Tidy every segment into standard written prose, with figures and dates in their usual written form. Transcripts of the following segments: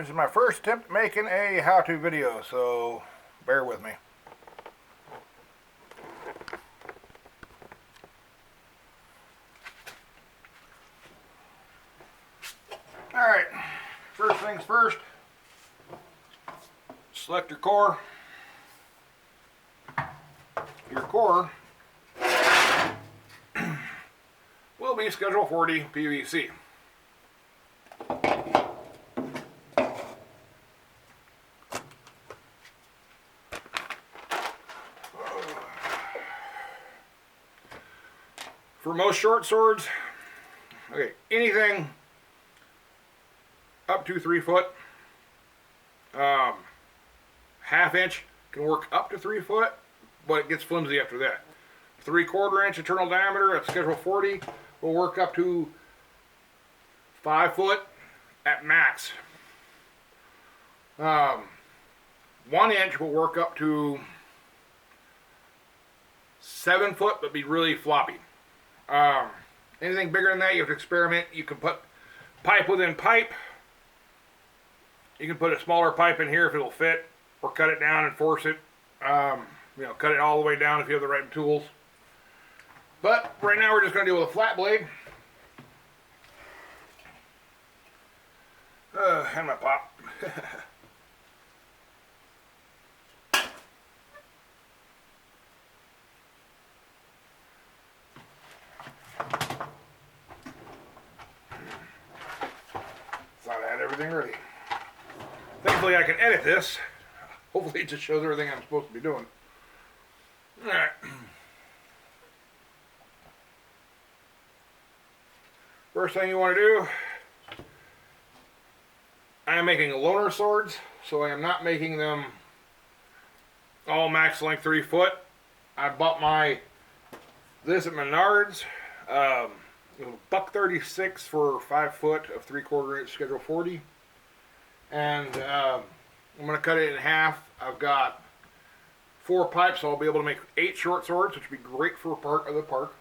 This is my first attempt at making a how-to video, so bear with me. Alright, first things first, select your core. Your core will be Schedule 40 PVC. For most short swords, okay, anything up to 3 foot, half inch can work up to 3 foot, but it gets flimsy after that. 3/4 inch internal diameter at Schedule 40 will work up to 5 foot at max. 1 inch will work up to 7 foot, but be really floppy. Anything bigger than that, you have to experiment. You can put pipe within pipe. You can put a smaller pipe in here if it'll fit, or cut it down and force it. Cut it all the way down if you have the right tools. But right now we're just going to deal with a flat blade. And my pop. Thought I had everything ready. Thankfully I can edit this. Hopefully it just shows everything I'm supposed to be doing. Alright. First thing you want to do, I am making loner swords, so I am not making them all max length 3 foot. I bought this at Menards. $1.36 for 5 foot of 3/4 inch Schedule 40. And I'm going to cut it in half. I've got 4 pipes, so I'll be able to make 8 short swords, which would be great for part of the park.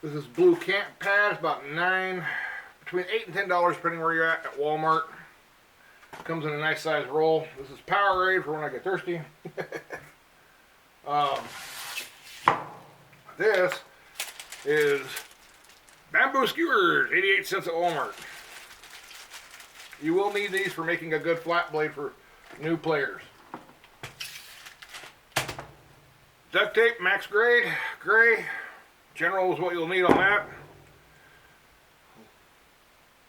This is blue camp pad, about between $8 and $10, depending where you're at Walmart. Comes in a nice size roll. This is Powerade for when I get thirsty. This is bamboo skewers, 88 cents at Walmart. You will need these for making a good flat blade for new players. Duct tape, max grade, gray. General is what you'll need on that.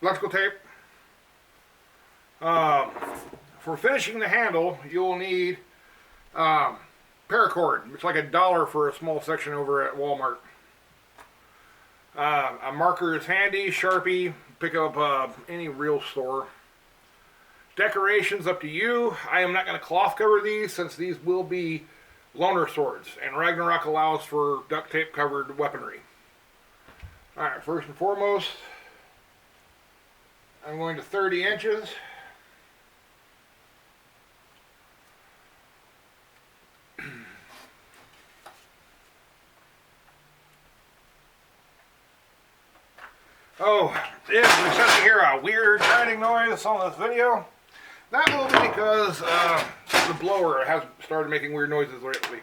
Electrical tape. For finishing the handle, you'll need paracord. It's like $1 for a small section over at Walmart. A marker is handy, Sharpie, pick up any real store. Decorations up to you. I am not going to cloth cover these since these will be loner swords, and Ragnarok allows for duct tape covered weaponry. Alright, first and foremost, I'm going to 30 inches. Oh, if we suddenly hear a weird grinding noise on this video, that will be because the blower has started making weird noises lately.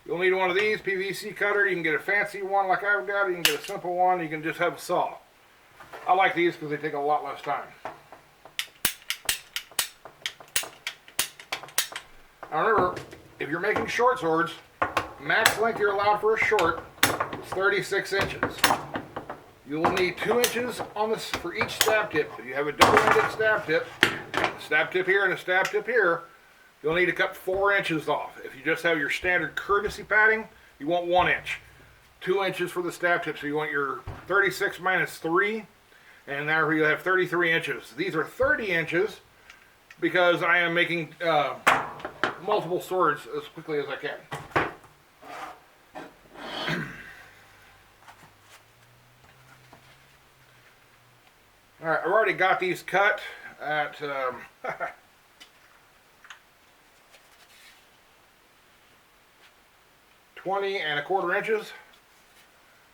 You'll need one of these, PVC cutter. You can get a fancy one like I've got. You can get a simple one. You can just have a saw. I like these because they take a lot less time. Now remember, if you're making short swords, max length you're allowed for a short is 36 inches. You will need 2 inches on this for each stab tip. If you have a double-ended stab tip here and a stab tip here, you'll need to cut 4 inches off. If you just have your standard courtesy padding, you want 1 inch. 2 inches for the stab tip, so you want your 36 minus 3, and there you have 33 inches. These are 30 inches because I am making multiple swords as quickly as I can. Alright, I've already got these cut at 20 1/4 inches.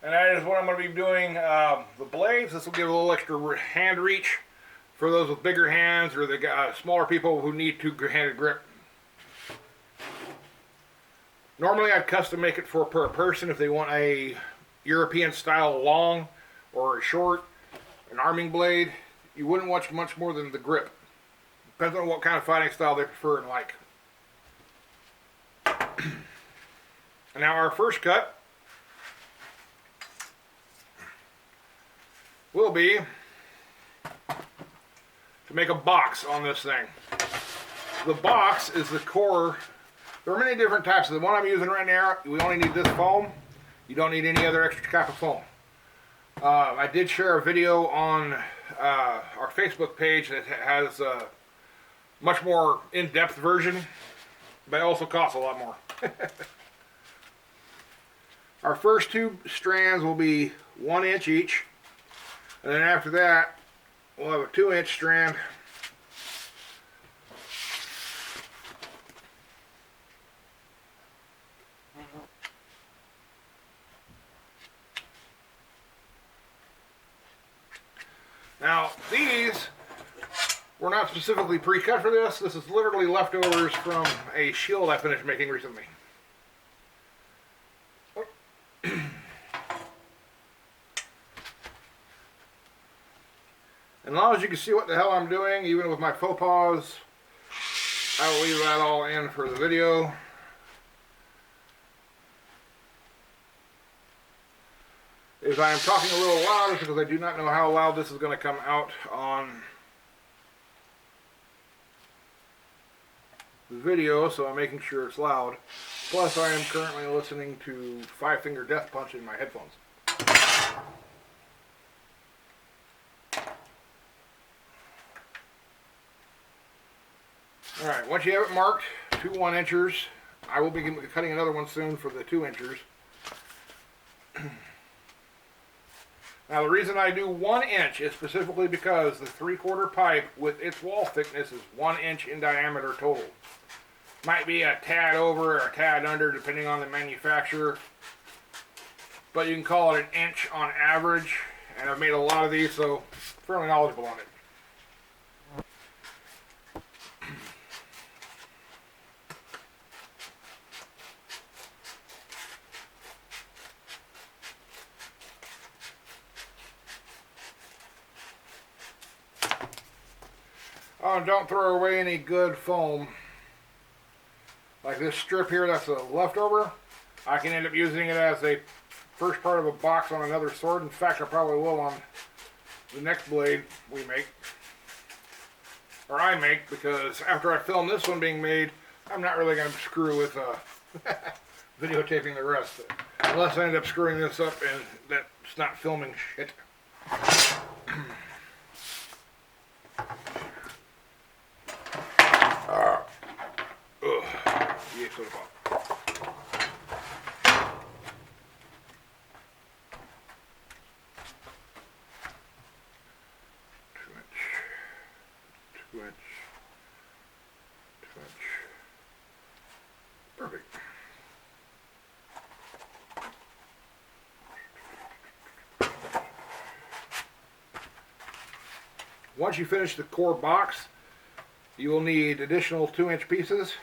And that is what I'm going to be doing. The blades, this will give a little extra hand reach for those with bigger hands or the smaller people who need two-handed grip. Normally I'd custom make it for per person if they want a European style long or a short, an arming blade. You wouldn't watch much more than the grip. Depends on what kind of fighting style they prefer and like. And now our first cut will be to make a box on this thing. The box is the core. There are many different types. The one I'm using right now, we only need this foam. You don't need any other extra type of foam. I did share a video on our Facebook page that has a much more in-depth version, but it also costs a lot more. Our first two strands will be 1 inch each, and then after that we'll have a 2-inch strand. Now these were not specifically pre-cut for this. This is literally leftovers from a shield I finished making recently. And as long as you can see what the hell I'm doing, even with my faux pas, I will leave that all in for the video. If I am talking a little loud, it's because I do not know how loud this is going to come out on the video, so I'm making sure it's loud. Plus, I am currently listening to Five Finger Death Punch in my headphones. Alright, once you have it marked, 2 1-inchers, I will be cutting another one soon for the 2-inchers. Now the reason I do 1 inch is specifically because the 3/4 pipe with its wall thickness is 1 inch in diameter total. Might be a tad over or a tad under depending on the manufacturer, but you can call it 1 inch on average, and I've made a lot of these, so fairly knowledgeable on it. Oh, and don't throw away any good foam. Like this strip here, that's a leftover. I can end up using it as a first part of a box on another sword. In fact, I probably will on the next blade we make. Or I make, because after I film this one being made, I'm not really going to screw with videotaping the rest. Unless I end up screwing this up and that's not filming shit. Perfect. Once you finish the core box, you will need additional 2-inch pieces.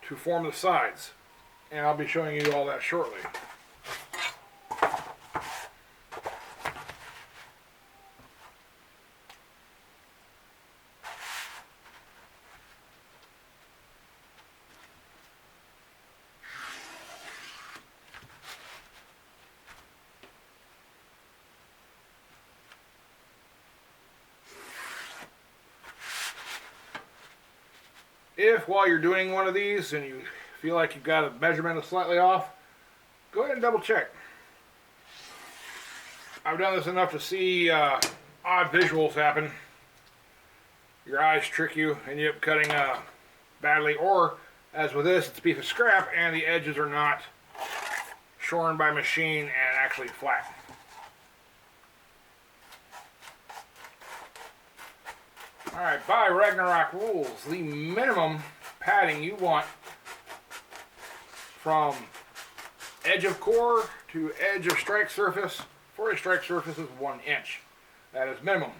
To form the sides, and I'll be showing you all that shortly. If while you're doing one of these and you feel like you've got a measurement that's slightly off, go ahead and double check. I've done this enough to see odd visuals happen. Your eyes trick you and you end up cutting badly, or as with this, it's a piece of scrap and the edges are not shorn by machine and actually flat. Alright, by Ragnarok rules, the minimum padding you want from edge of core to edge of strike surface. For a strike surface is 1 inch. That is minimum.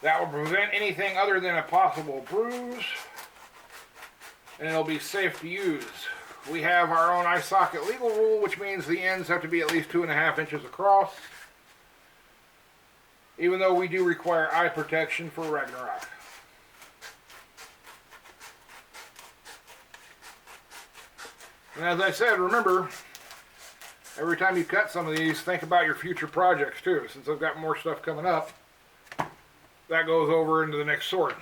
That will prevent anything other than a possible bruise, and it'll be safe to use. We have our own eye socket legal rule, which means the ends have to be at least 2.5 inches across, even though we do require eye protection for Ragnarok. And as I said, remember, every time you cut some of these, think about your future projects too. Since I've got more stuff coming up, that goes over into the next sword.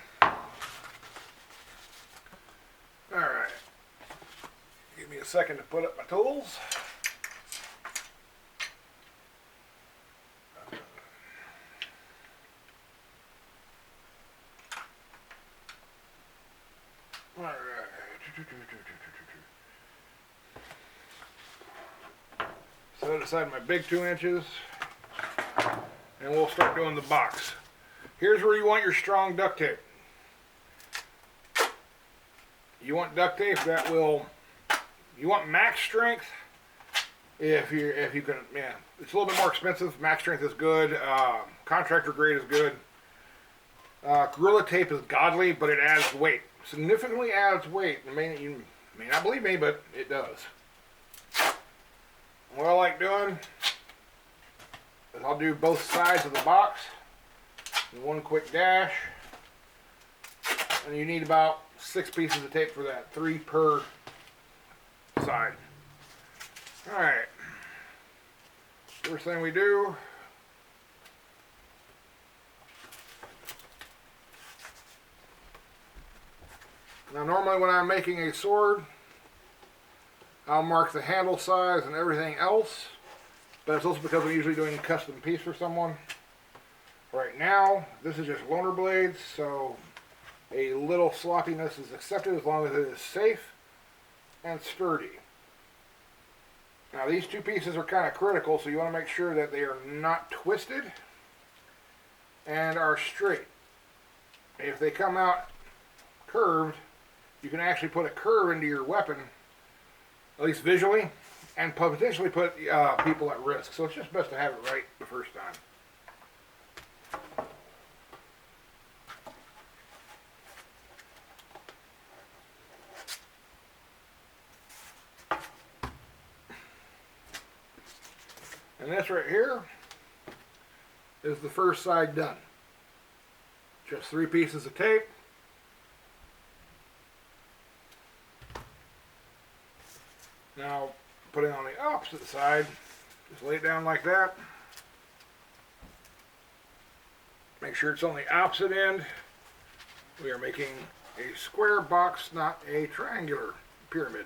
Alright. Give me a second to put up my tools. Alright. Set aside my big 2 inches, and we'll start doing the box. Here's where you want your strong duct tape. You want duct tape that will, you want max strength. If you can, yeah, it's a little bit more expensive. Max strength is good. Contractor grade is good. Gorilla tape is godly, but it adds weight. Significantly adds weight. You may not believe me, but it does. What I like doing is I'll do both sides of the box in one quick dash, and you need about 6 pieces of tape for that, 3 per side. Alright, first thing we do, now normally when I'm making a sword, I'll mark the handle size and everything else, but it's also because I'm usually doing a custom piece for someone. Right now, this is just loaner blades, so a little sloppiness is accepted as long as it is safe and sturdy. Now these 2 pieces are kind of critical, so you want to make sure that they are not twisted and are straight. If they come out curved, you can actually put a curve into your weapon, at least visually, and potentially put people at risk. So it's just best to have it right the first time. And this right here is the first side done. Just 3 pieces of tape. Now, putting on the opposite side, just lay it down like that. Make sure it's on the opposite end. We are making a square box, not a triangular pyramid.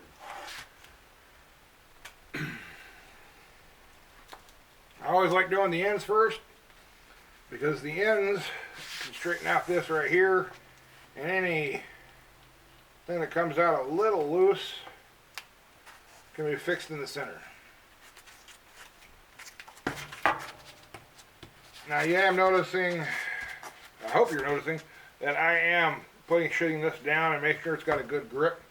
I always like doing the ends first, because the ends can straighten out this right here, and anything that comes out a little loose can be fixed in the center. Now you am noticing, I hope you're noticing, that I am shutting this down and make sure it's got a good grip.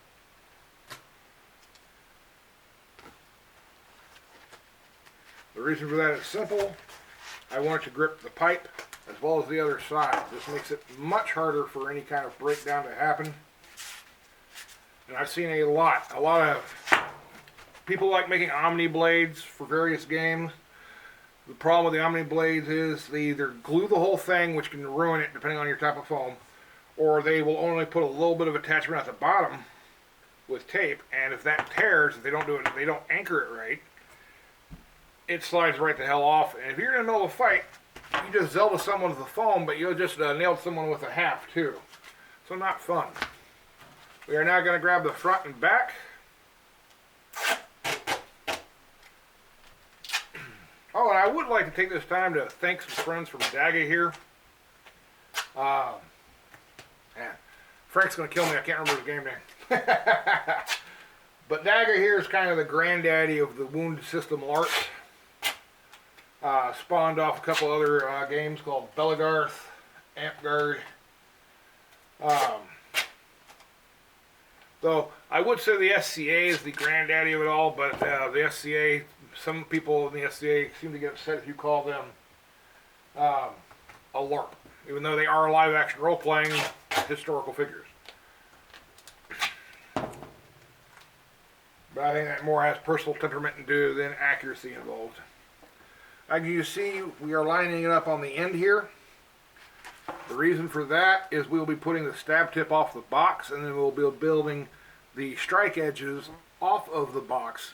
The reason for that is simple. I want it to grip the pipe as well as the other side. This makes it much harder for any kind of breakdown to happen. And I've seen a lot of people like making Omni blades for various games. The problem with the Omni blades is they either glue the whole thing, which can ruin it depending on your type of foam, or they will only put a little bit of attachment at the bottom with tape, and if that tears, if they don't anchor it right, it slides right the hell off. And if you're in the middle of a fight, you just Zelda someone with a foam, but you'll just nailed someone with a half too. So not fun. We are now going to grab the front and back. Oh, and I would like to take this time to thank some friends from Daga here. Man, Frank's going to kill me. I can't remember his game name. But Daga here is kind of the granddaddy of the wound system LARP. Spawned off a couple other games called Belagarth, Ampguard. Though I would say the SCA is the granddaddy of it all, but the SCA, some people in the SCA seem to get upset if you call them a LARP, even though they are live action role playing historical figures. But I think that more has personal temperament to do than accuracy involved. As you see, we are lining it up on the end here. The reason for that is we'll be putting the stab tip off the box, and then we'll be building the strike edges off of the box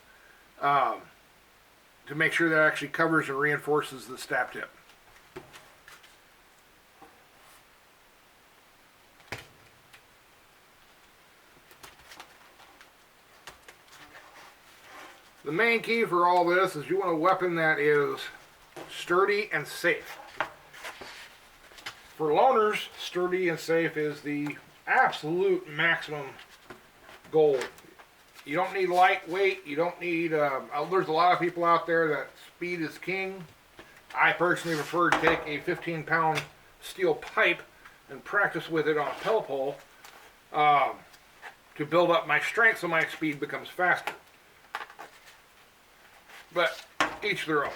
to make sure that actually covers and reinforces the stab tip. The main key for all this is you want a weapon that is sturdy and safe. For loners, sturdy and safe is the absolute maximum goal. You don't need lightweight, you don't need, there's a lot of people out there that speed is king. I personally prefer to take a 15-pound steel pipe and practice with it on a pellet pole to build up my strength so my speed becomes faster. But each their own.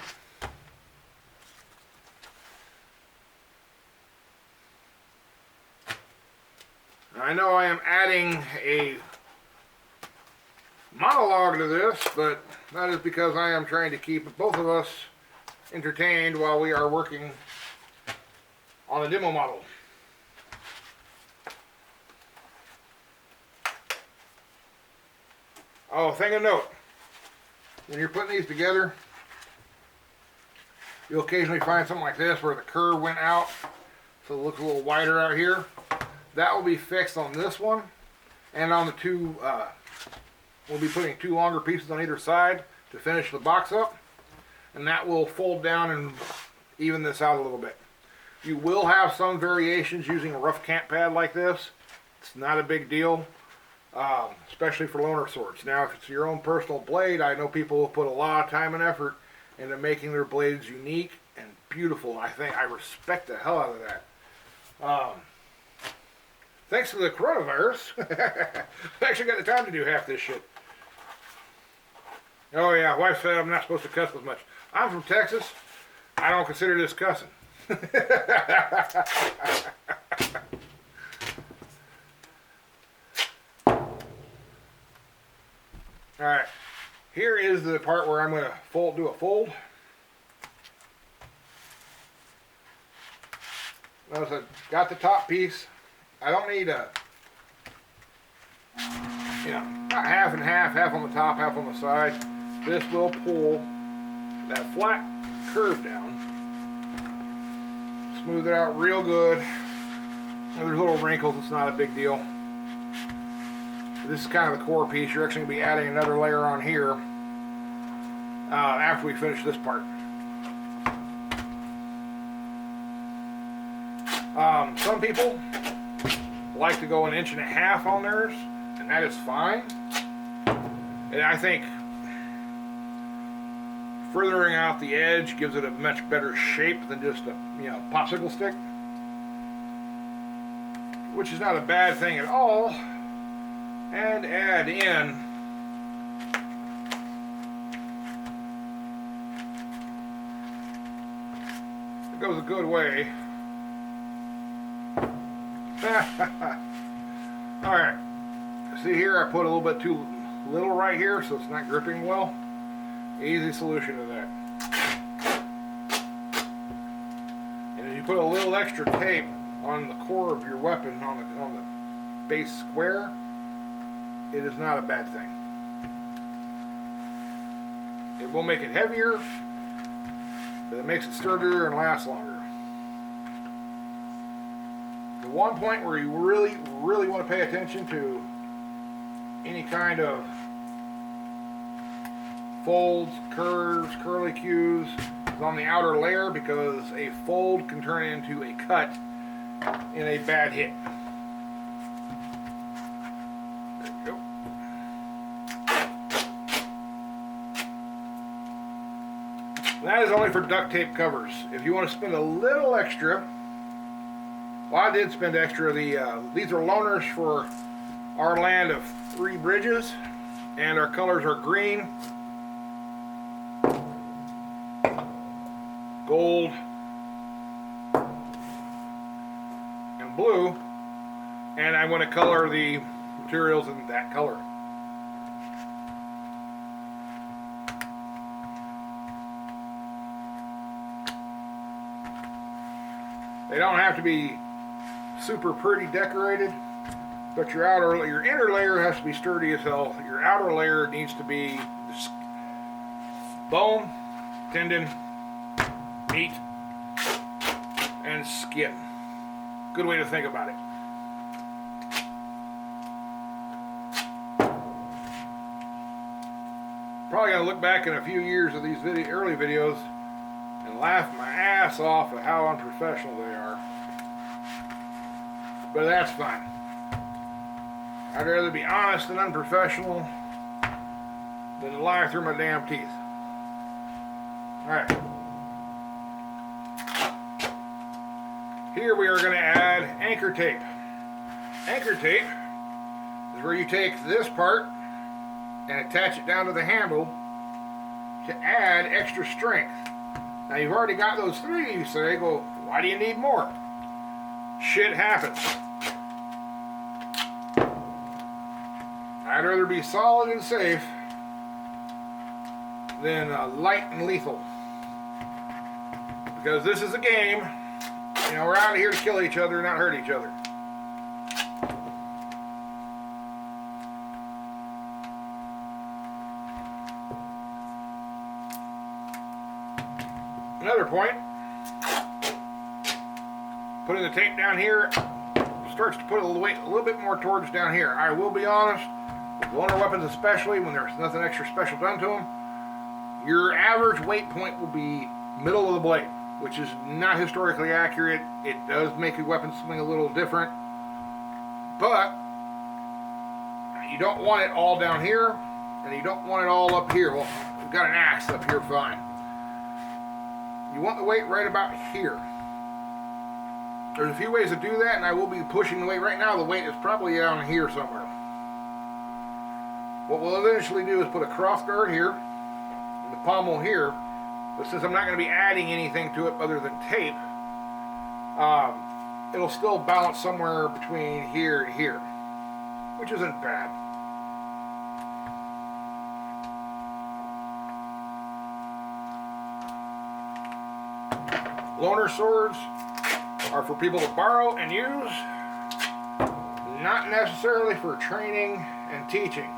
I know I am adding a monologue to this, but that is because I am trying to keep both of us entertained while we are working on the demo model. Oh, thing of note, when you're putting these together, you'll occasionally find something like this where the curve went out, so it looks a little wider out here. That will be fixed on this one, and on the two, we'll be putting two longer pieces on either side to finish the box up, and that will fold down and even this out a little bit. You will have some variations using a rough camp pad like this. It's not a big deal, especially for loner swords. Now, if it's your own personal blade, I know people will put a lot of time and effort into making their blades unique and beautiful. I respect the hell out of that. Thanks to the coronavirus, I actually got the time to do half this shit. Oh yeah, wife said I'm not supposed to cuss as much. I'm from Texas. I don't consider this cussing. Alright, here is the part where I'm going to do a fold. Notice I've got the top piece. I don't need not half and half, half on the top, half on the side. This will pull that flat curve down, smooth it out real good. Now, there's little wrinkles, it's not a big deal. This is kind of the core piece. You're actually going to be adding another layer on here after we finish this part. Some people like to go 1.5 inches on theirs, and that is fine. And I think furthering out the edge gives it a much better shape than just a popsicle stick, which is not a bad thing at all. And add in it goes a good way. Alright, see here I put a little bit too little right here, so it's not gripping well. Easy solution to that. And if you put a little extra tape on the core of your weapon, on the base square, it is not a bad thing. It will make it heavier, but it makes it sturdier and last longer. The one point where you really, really want to pay attention to any kind of folds, curves, curly cues is on the outer layer, because a fold can turn into a cut in a bad hit. There we go. That is only for duct tape covers. If you want to spend a little extra, well, I did spend extra. These are loaners for our land of 3 bridges, and our colors are green, gold, and blue, and I want to color the materials in that color. They don't have to be super pretty decorated, but your inner layer has to be sturdy as hell. Your outer layer needs to be bone, tendon, meat, and skin. Good way to think about it. Probably gonna look back in a few years of these early videos and laugh my ass off at how unprofessional they are. But that's fine. I'd rather be honest and unprofessional than lie through my damn teeth. Alright. Here we are going to add anchor tape. Anchor tape is where you take this part and attach it down to the handle to add extra strength. Now you've already got those three, you say, go, why do you need more? Shit happens. I'd rather be solid and safe than light and lethal. Because this is a game. You know, we're out here to kill each other, not hurt each other. Another point, putting the tape down here starts to put a weight a little bit more towards down here. I will be honest, with loaner weapons especially, when there's nothing extra special done to them, your average weight point will be middle of the blade, which is not historically accurate. It does make a weapon swing a little different, but you don't want it all down here, and you don't want it all up here. Well, we've got an axe up here, fine. You want the weight right about here. There's a few ways to do that, and I will be pushing the weight. Right now, the weight is probably down here somewhere. What we'll eventually do is put a cross guard here, and the pommel here. But since I'm not going to be adding anything to it other than tape, it'll still balance somewhere between here and here, which isn't bad. Loaner swords are for people to borrow and use, not necessarily for training and teaching.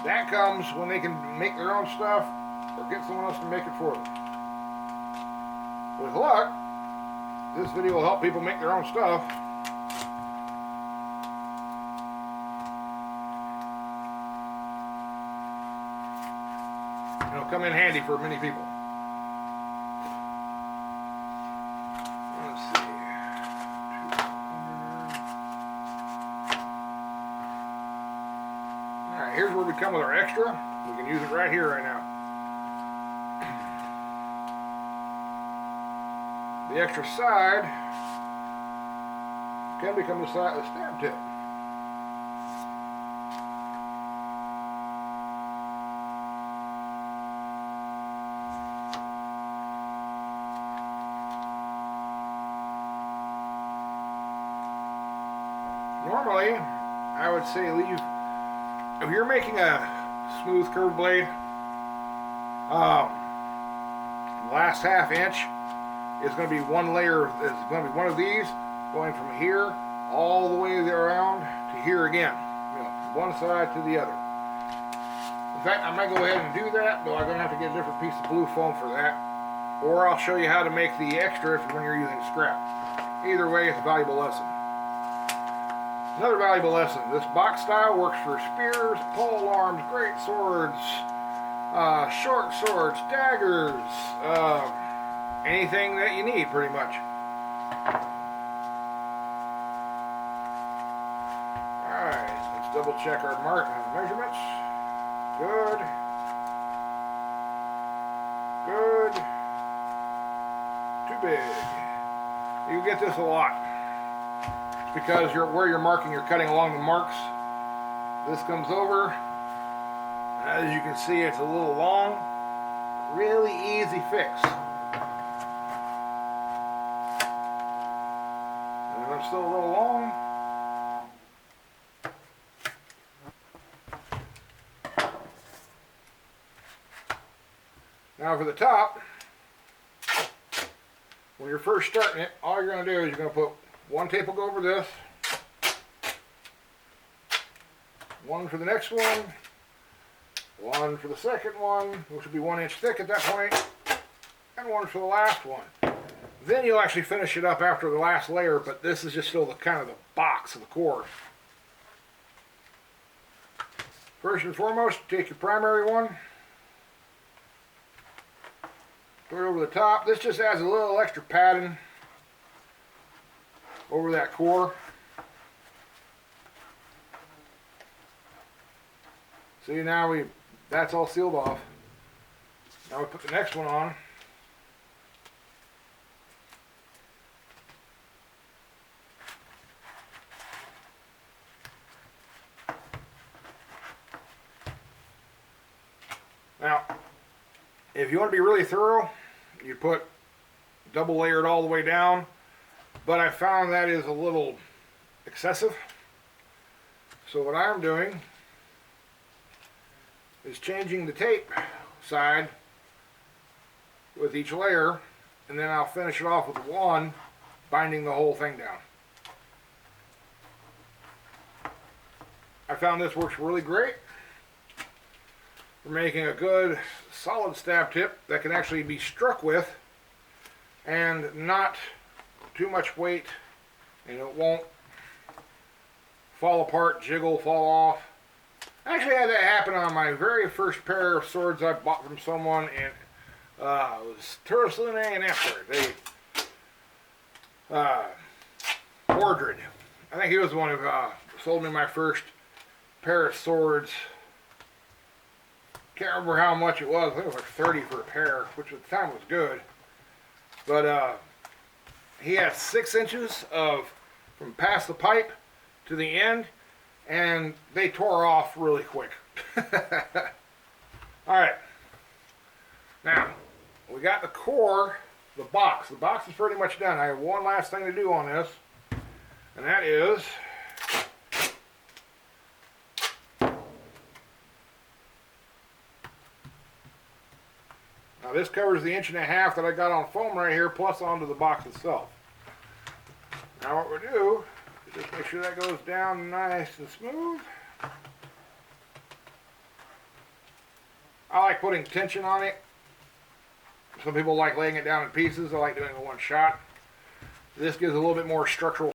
That comes when they can make their own stuff or get someone else to make it for them. With luck, this video will help people make their own stuff. It'll come in handy for many people. Let's see. Alright, here's where we come with our extra. We can use it right here, right now. The extra side can become the side of the stab tip. Normally, I would say leave, if you're making a smooth curved blade, last half inch is going to be one layer, is going to be one of these going from here all the way around to here again, you know, one side to the other. In fact, I might go ahead and do that, though I'm going to have to get a different piece of blue foam for that, or I'll show you how to make the extra when you're using scrap. Either way, it's a valuable lesson. Another valuable lesson, this box style works for spears, pole arms, great swords, short swords, daggers, anything that you need, pretty much. Alright, let's double check our measurements. Good. Good. Too big. You get this a lot. It's because where you're marking, you're cutting along the marks. This comes over. As you can see, it's a little long. Really easy fix. And it's still a little long. Now for the top, when you're first starting it, all you're going to do is you're going to put one tape will go over this, one for the next one for the second one, which will be 1 inch thick at that point, and one for the last one. Then you'll actually finish it up after the last layer, but this is just still the kind of the box of the core. First and foremost, take your primary one, put it over the top. This just adds a little extra padding over that core. See, now that's all sealed off. Now we put the next one on. Now, if you want to be really thorough, you put double layered all the way down, but I found that is a little excessive. So what I'm doing is changing the tape side with each layer, and then I'll finish it off with one, binding the whole thing down. I found this works really great for making a good solid stab tip that can actually be struck with and not too much weight, and it won't fall apart, jiggle, fall off. I actually had that happen on my very first pair of swords I bought from someone, and it was Turslin and Effler. Mordred. I think he was the one who sold me my first pair of swords. Can't remember how much it was. I think it was like 30 for a pair, which at the time was good. But he had 6 inches from past the pipe to the end, and they tore off really quick. Alright, now we got the core, the box. The box is pretty much done. I have one last thing to do on this, and that is now this covers the 1.5 inches that I got on foam right here, plus onto the box itself. Now what we do, just make sure that goes down nice and smooth. I like putting tension on it. Some people like laying it down in pieces. I like doing it in one shot. This gives a little bit more structural